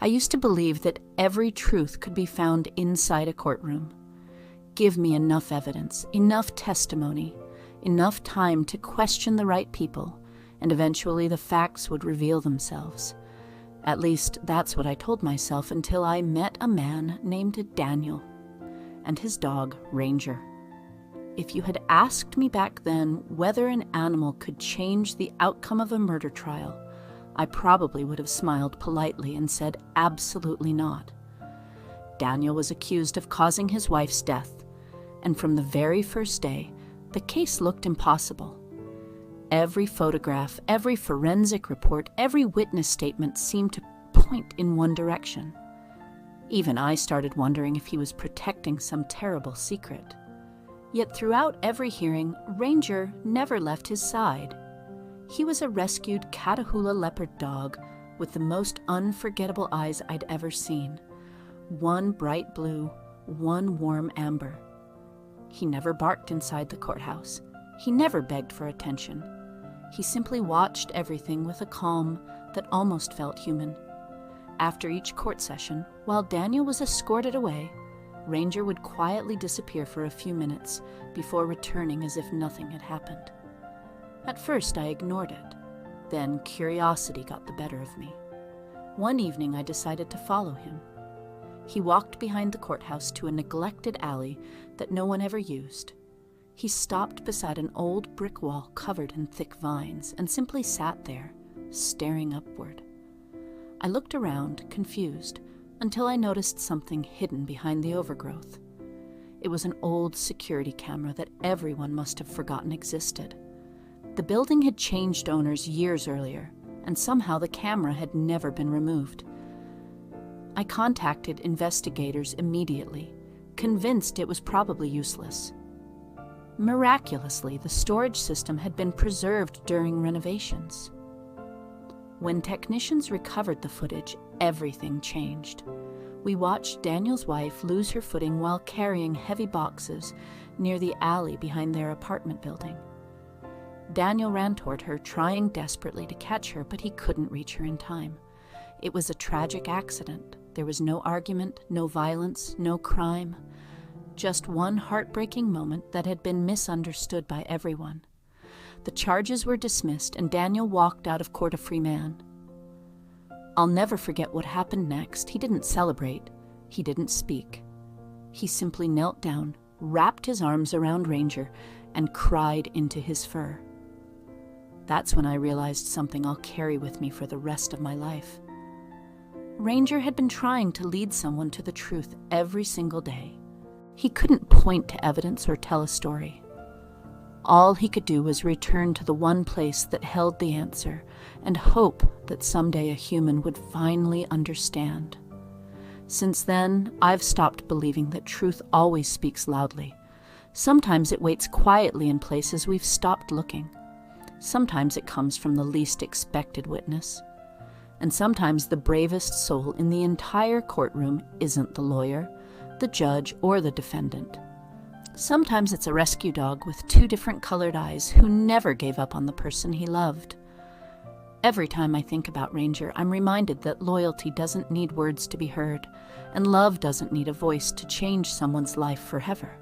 I used to believe that every truth could be found inside a courtroom. Give me enough evidence, enough testimony, enough time to question the right people, and eventually the facts would reveal themselves. At least that's what I told myself until I met a man named Daniel and his dog, Ranger. If you had asked me back then whether an animal could change the outcome of a murder trial, I probably would have smiled politely and said absolutely not. Daniel was accused of causing his wife's death, and from the very first day, the case looked impossible. Every photograph, every forensic report, every witness statement seemed to point in one direction. Even I started wondering if he was protecting some terrible secret. Yet throughout every hearing, Ranger never left his side. He was a rescued Catahoula Leopard Dog with the most unforgettable eyes I'd ever seen. One bright blue, one warm amber. He never barked inside the courthouse. He never begged for attention. He simply watched everything with a calm that almost felt human. After each court session, while Daniel was escorted away, Ranger would quietly disappear for a few minutes before returning as if nothing had happened. At first I ignored it. Then curiosity got the better of me. One evening I decided to follow him. He walked behind the courthouse to a neglected alley that no one ever used. He stopped beside an old brick wall covered in thick vines and simply sat there, staring upward. I looked around, confused, until I noticed something hidden behind the overgrowth. It was an old security camera that everyone must have forgotten existed. The building had changed owners years earlier, and somehow the camera had never been removed. I contacted investigators immediately, convinced it was probably useless. Miraculously, the storage system had been preserved during renovations. When technicians recovered the footage, everything changed. We watched Daniel's wife lose her footing while carrying heavy boxes near the alley behind their apartment building. Daniel ran toward her, trying desperately to catch her, but he couldn't reach her in time. It was a tragic accident. There was no argument, no violence, no crime. Just one heartbreaking moment that had been misunderstood by everyone. The charges were dismissed, and Daniel walked out of court a free man. I'll never forget what happened next. He didn't celebrate. He didn't speak. He simply knelt down, wrapped his arms around Ranger, and cried into his fur. That's when I realized something I'll carry with me for the rest of my life. Ranger had been trying to lead someone to the truth every single day. He couldn't point to evidence or tell a story. All he could do was return to the one place that held the answer and hope that someday a human would finally understand. Since then, I've stopped believing that truth always speaks loudly. Sometimes it waits quietly in places we've stopped looking. Sometimes it comes from the least expected witness. And sometimes the bravest soul in the entire courtroom isn't the lawyer, the judge, or the defendant. Sometimes it's a rescue dog with two different colored eyes who never gave up on the person he loved. Every time I think about Ranger, I'm reminded that loyalty doesn't need words to be heard, and love doesn't need a voice to change someone's life forever.